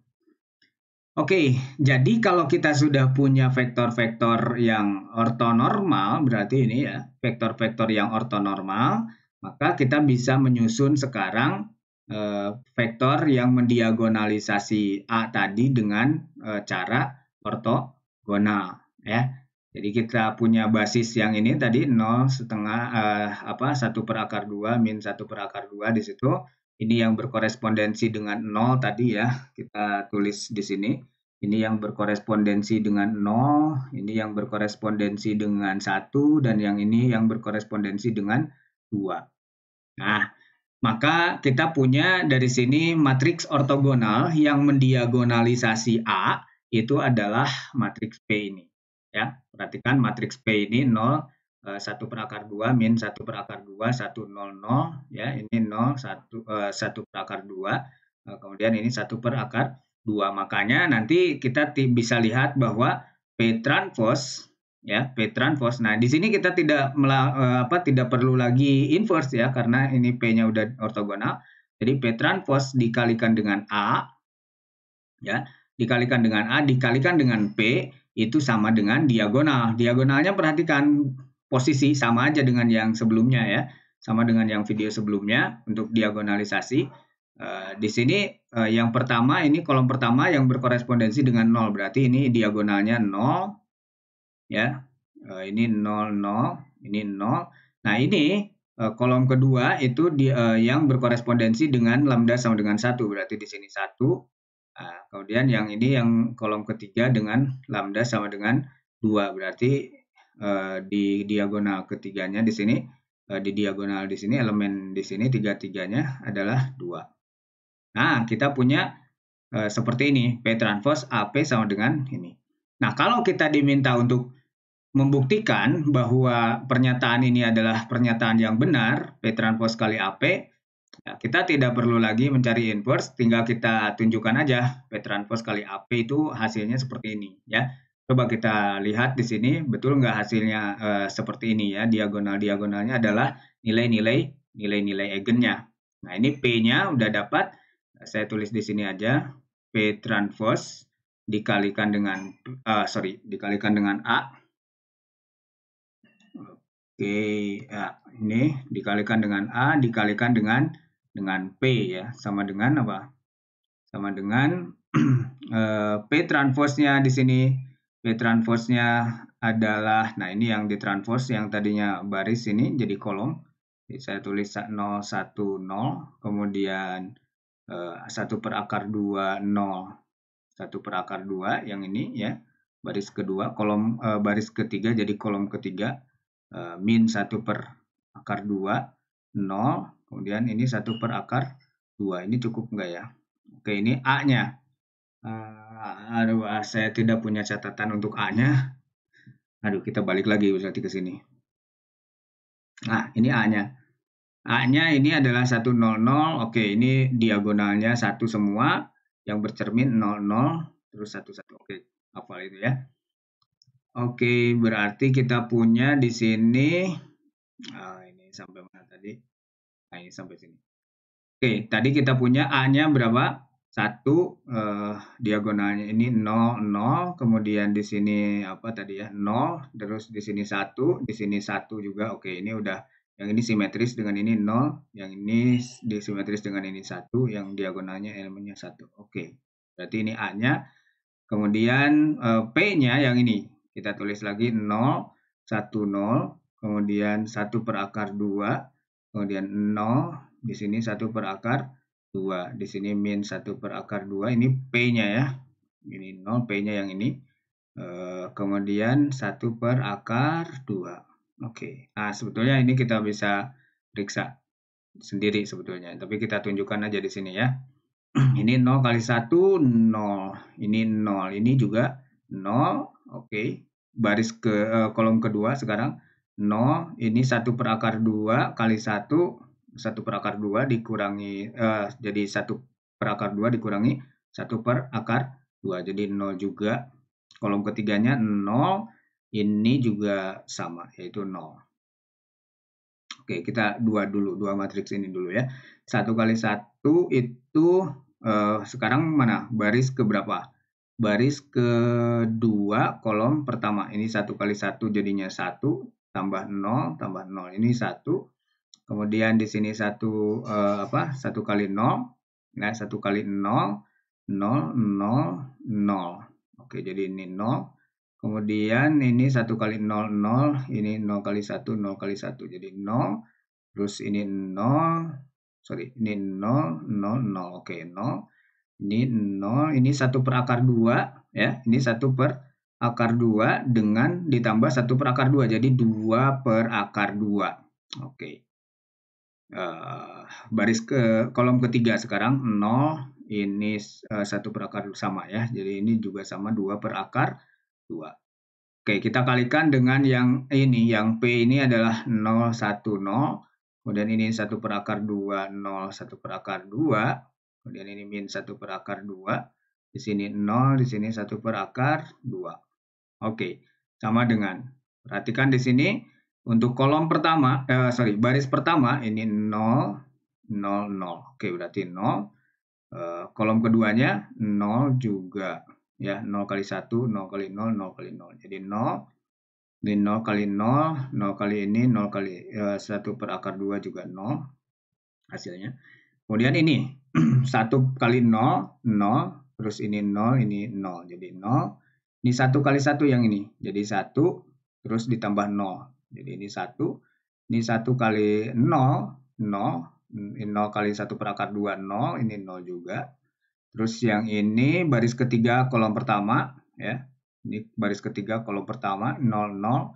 S1: Oke, jadi kalau kita sudah punya vektor-vektor yang ortonormal, berarti ini ya, vektor-vektor yang ortonormal, maka kita bisa menyusun sekarang vektor yang mendiagonalisasi A tadi dengan cara ortogonal ya. Jadi kita punya basis yang ini tadi 0 setengah 1 per akar 2 min 1 per akar 2 di situ. Ini yang berkorespondensi dengan 0 tadi ya, kita tulis di sini. Ini yang berkorespondensi dengan 0, ini yang berkorespondensi dengan 1, dan yang ini yang berkorespondensi dengan 2. Nah, maka kita punya dari sini matriks ortogonal yang mendiagonalisasi A itu adalah matriks P ini. Ya, perhatikan matriks P ini 0, 1 per akar 2 min 1 per akar 2, 1, 0, 0. Ya, ini 0, 1 per akar 2. Kemudian ini 1 per akar 2. Makanya nanti kita bisa lihat bahwa P transpose ya, P transpose. Nah, di sini kita tidak perlu lagi inverse ya, karena ini P-nya udah ortogonal. Jadi P transpose dikalikan dengan A ya, dikalikan dengan A dikalikan dengan P itu sama dengan diagonal. Diagonalnya perhatikan posisi sama aja dengan yang sebelumnya ya. Sama dengan yang video sebelumnya untuk diagonalisasi. Di sini yang pertama ini kolom pertama yang berkorespondensi dengan 0, berarti ini diagonalnya 0 ya. Ini 0, 0, ini 0. Nah, ini kolom kedua itu yang berkorespondensi dengan lambda sama dengan 1, berarti di sini 1. Nah, kemudian yang ini yang kolom ketiga dengan lambda sama dengan 2, berarti di diagonal ketiganya di sini, di diagonal di sini, elemen di sini tiga-tiganya adalah 2. Nah, kita punya seperti ini, P transpose AP sama dengan ini. Nah, kalau kita diminta untuk membuktikan bahwa pernyataan ini adalah pernyataan yang benar, P transpose kali AP, ya, kita tidak perlu lagi mencari inverse, tinggal kita tunjukkan aja P transpose kali AP itu hasilnya seperti ini ya. Coba kita lihat di sini, betul nggak hasilnya seperti ini ya, diagonal-diagonalnya adalah nilai-nilai eigennya. Nah, ini P-nya udah dapat, saya tulis di sini aja, P transpose dikalikan dengan dikalikan dengan A. Oke, ya, ini dikalikan dengan A dikalikan dengan P ya, sama dengan apa? Sama dengan P transpose-nya di sini. P transpose-nya adalah, nah ini yang ditranspose yang tadinya baris ini jadi kolom. Jadi saya tulis 0, 1, 0, kemudian 1 per akar 2, 0, 1 per akar 2 yang ini ya. Baris kedua, kolom baris ketiga jadi kolom ketiga. Min 1 per akar 2, 0, kemudian ini 1 per akar 2. Ini cukup enggak ya? Oke, ini A-nya. Aduh, saya tidak punya catatan untuk A-nya. Aduh, kita balik lagi berarti ke sini. Nah, ini A-nya. A-nya ini adalah 1, 0, 0. Oke, ini diagonalnya 1 semua. Yang bercermin 0, 0, terus 1, 1. Oke, hafal itu ya. Oke, berarti kita punya di sini, ini sampai mana tadi? Nah, ini sampai sini. Oke, tadi kita punya A-nya berapa? 1, diagonalnya ini 0, 0, kemudian di sini apa tadi ya? 0, terus di sini 1, di sini 1 juga. Oke, ini udah, yang ini simetris dengan ini 0, yang ini disimetris dengan ini 1, yang diagonalnya elemennya 1. Oke, berarti ini A-nya. Kemudian P-nya yang ini, kita tulis lagi 0, 1, 0, kemudian 1 per akar 2, kemudian 0, di sini 1 per akar 2. Di sini min 1 per akar 2, ini P-nya ya. Ini 0, P-nya yang ini. Kemudian 1 per akar 2. Oke. Nah, sebetulnya ini kita bisa periksa sendiri sebetulnya. Tapi kita tunjukkan aja di sini ya. Ini 0 kali 1, 0. Ini 0. Ini juga 0. Oke. Baris ke kolom kedua sekarang. 0. Ini 1 per akar 2 kali 1. 1 per akar 2 dikurangi. Jadi 1 per akar 2 dikurangi 1 per akar 2. Jadi 0 juga. Kolom ketiganya 0. Ini juga sama. Yaitu 0. Oke, kita dua matriks ini dulu ya. 1 kali 1 itu sekarang mana? Baris ke berapa? Baris kedua kolom pertama. Ini 1 kali 1 jadinya 1 tambah 0 tambah 0. Ini 1. Kemudian di sini 1 1 kali 0. Nah, 1 kali 0 0 0 0. Oke, jadi ini 0. Kemudian ini 1 kali 0 0, ini 0 kali 1 0 kali 1. Jadi 0. Terus ini 0. Sorry, ini 0 0 0. Oke, 0. Ini 0, ini 1 per akar 2 ya. Ini 1 per akar 2 dengan ditambah 1 per akar 2. Jadi 2 per akar 2. Oke. Baris ke kolom ketiga sekarang 0, ini 1 per akar sama ya. Jadi ini juga sama 2 per akar 2. Oke, kita kalikan dengan yang ini, yang P ini adalah 0 1 0. Kemudian ini 1 per akar 2 0 1 per akar 2. Kemudian ini min 1 per akar 2. Di sini 0, di sini 1 per akar 2. Oke, sama dengan. Perhatikan di sini untuk kolom pertama, baris pertama ini 0 0 0. Oke, berarti 0. Kolom keduanya 0 juga. Ya, 0 kali 1, 0 kali 0, 0 kali 0. Jadi 0, ini 0 kali 0, 0 kali ini, 0 kali 1 per akar 2 juga 0 hasilnya. Kemudian ini 1 kali 0, 0, terus ini 0, ini 0. Jadi 0, ini 1 kali 1 yang ini. Jadi 1, terus ditambah 0. Jadi ini 1, ini 1 kali 0, 0, ini 0 kali 1 per akar 2, 0, ini 0 juga. Terus yang ini baris ketiga kolom pertama ya. Ini baris ketiga kolom pertama 0 0.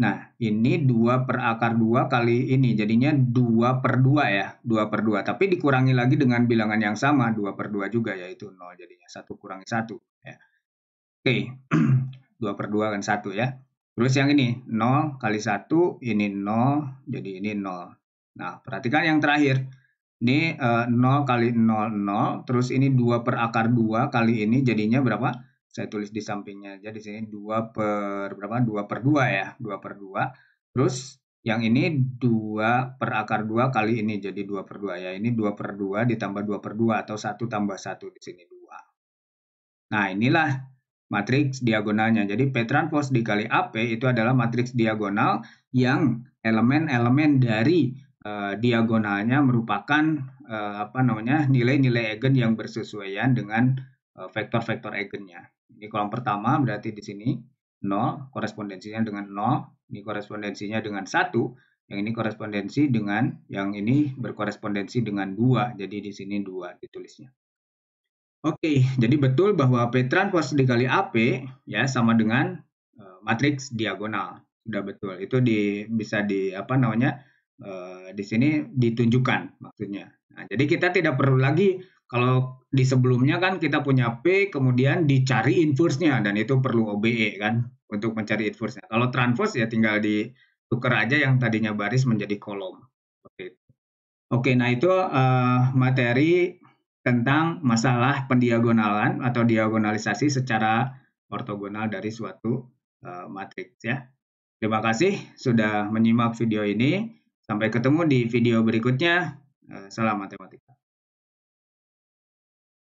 S1: Nah, ini 2 per akar 2 kali ini jadinya 2 per 2 ya. 2 per 2. Tapi dikurangi lagi dengan bilangan yang sama 2 per 2 juga yaitu 0 jadinya 1 kurangi 1 ya. Oke. 2 per 2 kan 1 ya. Terus yang ini 0 kali 1 ini 0 jadi ini 0. Nah, perhatikan yang terakhir. Ini 0 kali 0, 0. Terus ini 2 per akar 2 kali ini jadinya berapa? Saya tulis di sampingnya aja di sini 2 per berapa? 2 per 2 ya. 2 per 2. Terus yang ini 2 per akar 2 kali ini jadi 2 per 2 ya. Ini 2 per 2 ditambah 2 per 2 atau 1 tambah 1 di sini 2. Nah, inilah matriks diagonalnya. Jadi P transpos dikali AP itu adalah matriks diagonal yang elemen-elemen dari diagonalnya merupakan nilai-nilai eigen yang bersesuaian dengan vektor-vektor eigennya. Ini kolom pertama berarti di sini 0, korespondensinya dengan 0, ini korespondensinya dengan 1, yang ini korespondensi dengan, yang ini berkorespondensi dengan 2, jadi di sini 2 ditulisnya. Oke, jadi betul bahwa P transpos dikali AP ya sama dengan matriks diagonal. Sudah betul. Itu bisa di sini ditunjukkan maksudnya. Nah, jadi kita tidak perlu lagi kalau di sebelumnya kan kita punya P kemudian dicari inverse-nya dan itu perlu OBE kan untuk mencari inverse-nya. Kalau transpos ya tinggal ditukar aja yang tadinya baris menjadi kolom. Oke, nah itu materi tentang masalah pendiagonalan atau diagonalisasi secara ortogonal dari suatu matriks ya. Terima kasih sudah menyimak video ini. Sampai ketemu di video berikutnya. Salam matematika.